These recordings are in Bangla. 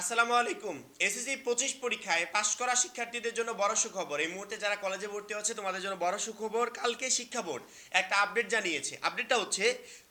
আসসালামু আলাইকুম। এসএসসি 25 পরীক্ষায় পাশ করা শিক্ষার্থীদের জন্য বড় সুখবর। এই মুহূর্তে যারা কলেজে ভর্তি হচ্ছে তোমাদের জন্য বড় সুখবর। কালকে শিক্ষা বোর্ড একটা আপডেট জানিয়েছে। আপডেটটা হচ্ছে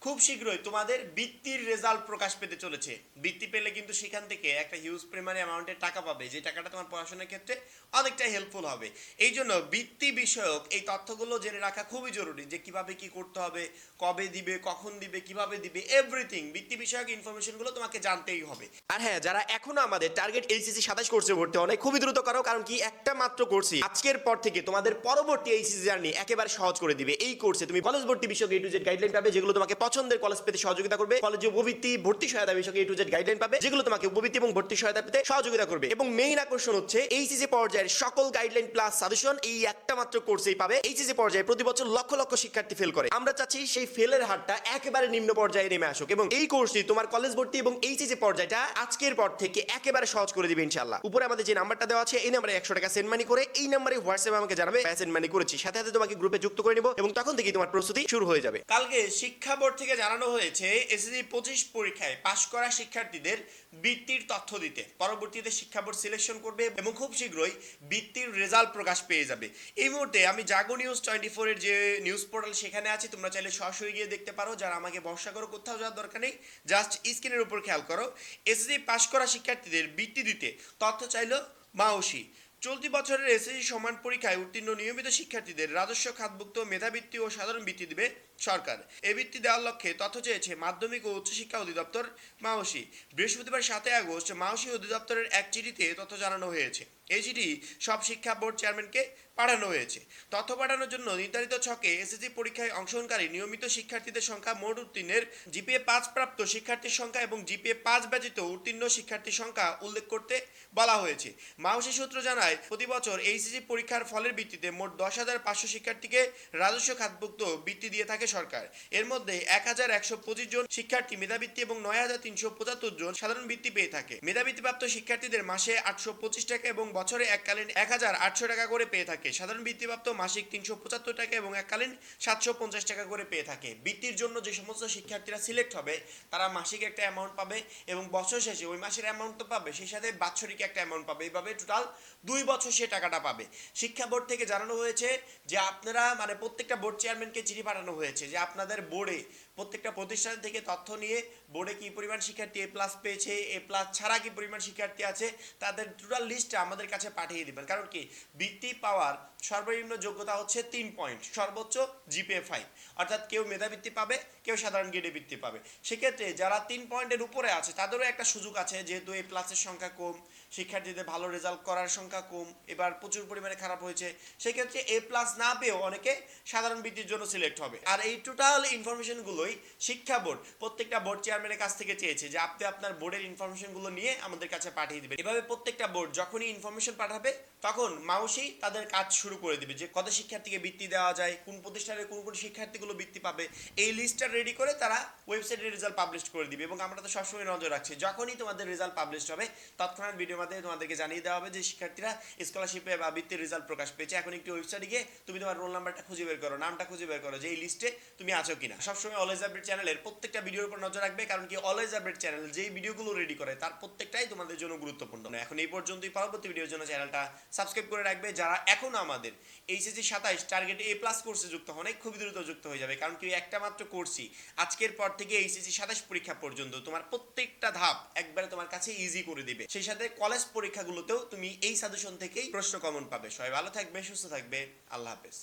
খুব শীঘ্রই তোমাদের বৃত্তির রেজাল্ট প্রকাশ পেতে চলেছে। বৃত্তি পেলে কিন্তু সেখান থেকে একটা হিউজ পরিমাণে অ্যামাউন্টের টাকা পাবে, যে টাকাটা তোমার পড়াশোনার ক্ষেত্রে অনেকটা হেল্পফুল হবে। এই জন্য বৃত্তি বিষয়ক এই তথ্যগুলো জেনে রাখা খুবই জরুরি, যে কিভাবে কি করতে হবে, কবে দিবে, কখন দিবে, কিভাবে দিবে, এভরিথিং বৃত্তি বিষয়ক ইনফরমেশনগুলো তোমাকে জানতেই হবে। আর হ্যাঁ, যারা এখনো আমাদের টার্গেট এইচএসসি 27 কোর্সে ভর্তি হয় খুবই দ্রুত করো, কারণ কি একটা মাত্র কোর্সই আজকের পর থেকে তোমাদের পরবর্তী এইচএসসি জার্নি একেবারে সহজ করে দিবে। এই কোর্সে তুমি কলেজ ভর্তি বিষয়ক এ টু জেড গাইডলাইন পাবে, যেগুলো তোমাকে পছন্দের কলেজ পেতে সহযোগিতা করবে। কলেজে উপবৃত্তি, ভর্তি সহায়তা বিষয়ক এ টু জেড গাইডলাইন পাবে, যেগুলো তোমাকে উপবৃত্তি এবং ভর্তি সহায়তা পেতে সহযোগিতা করবে। এবং মেইন আকর্ষণ হচ্ছে এইচএসসি পর্যায়ের সকল গাইডলাইন প্লাস সাজেশন এই একটা মাত্র কোর্সেই পাবে। এইচএসসি পর্যায়ে প্রতি বছর লক্ষ লক্ষ শিক্ষার্থী ফেল করে। আমরা চাচ্ছি সেই ফেলের হারটা একেবারে নিম্ন পর্যায়ে নেমে আসুক, এবং এই কোর্সটি তোমার কলেজ ভর্তি এবং এইচএসসি পর্যায়টা আজকের পর থেকে একেবারে সহজ করে দিবে ইনশাআল্লাহ। উপরে আমাদের যে নাম্বারটা দেওয়া আছে, এই নাম্বারে 100 টাকা সেন্ড মানি করে এই নাম্বারে হোয়াটসঅ্যাপে আমাকে জানাবে সেন্ড মানি করেছি, সাথে সাথে তোমাকে গ্রুপে যুক্ত করে নিব, এবং তখন থেকেই তোমার প্রস্তুতি শুরু হয়ে যাবে। কালকে শিক্ষা বোর্ড থেকে জানানো হয়েছে এসএসসি 25 পরীক্ষায় পাশ করা শিক্ষার্থীদের বৃত্তির তথ্য দিতে। পরবর্তীতে শিক্ষা বোর্ড সিলেকশন করবে এবং খুব শীঘ্রই বৃত্তির রেজাল্ট প্রকাশ পেয়ে যাবে। এই মুহূর্তে আমি জাগো নিউজ 24 এর যে নিউজ পোর্টাল সেখানে আছি, তোমরা চাইলে সরাসরি গিয়ে দেখতে পারো। যারা আমাকে ভরসা করো, কোথাও যাওয়ার দরকার নেই, জাস্ট স্ক্রিনের উপর খেয়াল করো। এসএসসি পাশ করা শিক্ষার্থীদের বৃত্তি দিতে তথ্য চাইলো মাওসি। চলতি বছরের এসএসসি সমান পরীক্ষায় উত্তীর্ণ নিয়মিত শিক্ষার্থীদের রাজস্ব খাতভুক্ত মেধাবৃত্তি ও সাধারণ বৃত্তি দিবে সরকার। এই বৃত্তি দেওয়ার লক্ষ্যে তথ্য চেয়েছে মাধ্যমিক ও উচ্চশিক্ষা অধিদপ্তর মাওসি। বৃহস্পতিবার 7 আগস্ট মাওসি অধিদপ্তরের এক চিঠিতে তথ্য জানানো হয়েছে। এই চিঠি সব শিক্ষা বোর্ড চেয়ারম্যানকে পাঠানো হয়েছে। তথ্য পাঠানোর জন্য নির্ধারিত ছকে এসএসসি পরীক্ষায় অংশগ্রহণকারী নিয়মিত শিক্ষার্থীদের সংখ্যা, মোট উত্তীর্ণের জিপিএ 5 প্রাপ্ত শিক্ষার্থীর সংখ্যা এবং জিপিএ 5 ব্যতীত উত্তীর্ণ শিক্ষার্থীর সংখ্যা উল্লেখ করতে বলা হয়েছে। মাওসি সূত্র জানায়, প্রতি বছর এইচএসসি পরীক্ষার ফলের ভিত্তিতে মোট 10,500 শিক্ষার্থীকে রাজস্ব খাতভুক্ত বৃত্তি দিয়ে থাকে সরকার। এর মধ্যে 1,125 জন শিক্ষার্থী মেধাবৃত্তি এবং 9,375 জন সাধারণ বৃত্তি পেয়ে থাকে। মেধাবৃত্তিপ্রাপ্ত শিক্ষার্থীদের মাসে 825 টাকা এবং বছরে এককালীন 1,800 টাকা করে পেয়ে থাকে। সাধারণ বৃত্তিপ্রাপ্ত মাসিক 375 টাকা এবং এককালীন 750 টাকা করে পেয়ে থাকে। বৃত্তির জন্য যে সমস্ত শিক্ষার্থীরা সিলেক্ট হবে তারা মাসিক একটা অ্যামাউন্ট পাবে, এবং বছর শেষে ওই মাসের অ্যামাউন্ট তো পাবে, সেই সাথে বাৎসরিক একটা অ্যামাউন্ট পাবে। এইভাবে টোটাল 2 বছর সে টাকাটা পাবে। শিক্ষা বোর্ড থেকে জানানো হয়েছে যে আপনারা প্রত্যেকটা বোর্ড চেয়ারম্যানকে চিঠি পাঠানো হয়েছে যে আপনাদের বোর্ডে প্রত্যেকটা প্রতিষ্ঠান থেকে তথ্য নিয়ে বোর্ডে কি পরিমাণ শিক্ষার্থী এ প্লাস পেয়েছে, এ প্লাস ছাড়া কি পরিমাণ শিক্ষার্থী আছে, তাদের টোটাল লিস্টটা আমাদের কাছে পাঠিয়ে দিবেন। কারণ কি, বৃত্তি পাওয়ার সর্বনিম্ন যোগ্যতা হচ্ছে 3 পয়েন্ট, সর্বোচ্চ জিপিএ 5, অর্থাৎ কেউ মেধাবৃত্তি পাবে, কেউ সাধারণ গ্রেডে বৃত্তি পাবে। সেক্ষেত্রে যারা 3 পয়েন্টের উপরে আছে তাদেরও একটা সুযোগ আছে, যেহেতু এ প্লাসের সংখ্যা কম, শিক্ষার্থীদের ভালো রেজাল্ট করার সংখ্যা কম, এবার প্রচুর পরিমাণে খারাপ হয়েছে, সেক্ষেত্রে এ প্লাস না পেয়েও অনেকে সাধারণ বৃত্তির জন্য সিলেক্ট হবে। আর এই টোটাল ইনফরমেশনগুলোই শিক্ষা বোর্ড প্রত্যেকটা বোর্ড চেয়ারম্যানের কাছ থেকে চেয়েছে যে আপনি আপনার বোর্ডের ইনফরমেশনগুলো নিয়ে আমাদের কাছে পাঠিয়ে দিবেন। এভাবে প্রত্যেকটা বোর্ড যখনই ইনফরমেশন পাঠাবে তখন মাওসি তাদের কাজ শুরু করে দিবে, যে কত শিক্ষার্থীকে বৃত্তি দেওয়া যায়, কোন প্রতিষ্ঠানের কোন কোন শিক্ষার্থীগুলো বৃত্তি পাবে, এই লিস্টটা রেডি করে তারা ওয়েবসাইটে রেজাল্ট পাবলিশ করে দিবে। এবং আমরা তো সবসময় নজর রাখছি, যখনই তোমাদের রেজাল্ট পাবলিশ হবে তৎক্ষণাৎ ভিডিওর মাধ্যমে তোমাদেরকে জানিয়ে দেওয়া হবে যে শিক্ষার্থীরা স্কলারশিপে বা বৃত্তির রেজাল্ট প্রকাশ পেয়েছে। এখন একটি ওয়েবসাইটে গিয়ে তুমি তোমার রোল নাম্বারটা খুঁজে বের করো, নামটা খুঁজে বের করো, যে এই লিস্টে তুমি আছো কিনা। সবসময় অলওয়েজ আপডেট চ্যানেলের প্রত্যেকটা ভিডিওর উপর নজর রাখবে, কারণ কি অলওয়েজ আপডেট চ্যানেল যেই ভিডিওগুলো রেডি করে তার প্রত্যেকটাই তোমাদের জন্য গুরুত্বপূর্ণ। এখন এই পর্যন্তই, পরবর্তী ভিডিওর জন্য চ্যানেলটা সাবস্ক্রাইব করে রাখবে। যারা এখন আমাদের এইচএসসি 27 টার্গেটে এ প্লাস কোর্সে যুক্ত হন, খুবই দ্রুত যুক্ত হয়ে যাবে, কারণ কি একটা মাত্র কোর্সই আজকের পর থেকে এইচএসসি 27 পরীক্ষা পর্যন্ত তোমার প্রত্যেকটা ধাপ একবারে তোমার কাছে ইজি করে দিবে। সেই সাথে কলেজ পরীক্ষাগুলোতেও তুমি এই সাজেশন থেকেই প্রশ্ন কমন পাবে। সবাই ভালো থাকবে, সুস্থ থাকবে, আল্লাহ হাফেজ।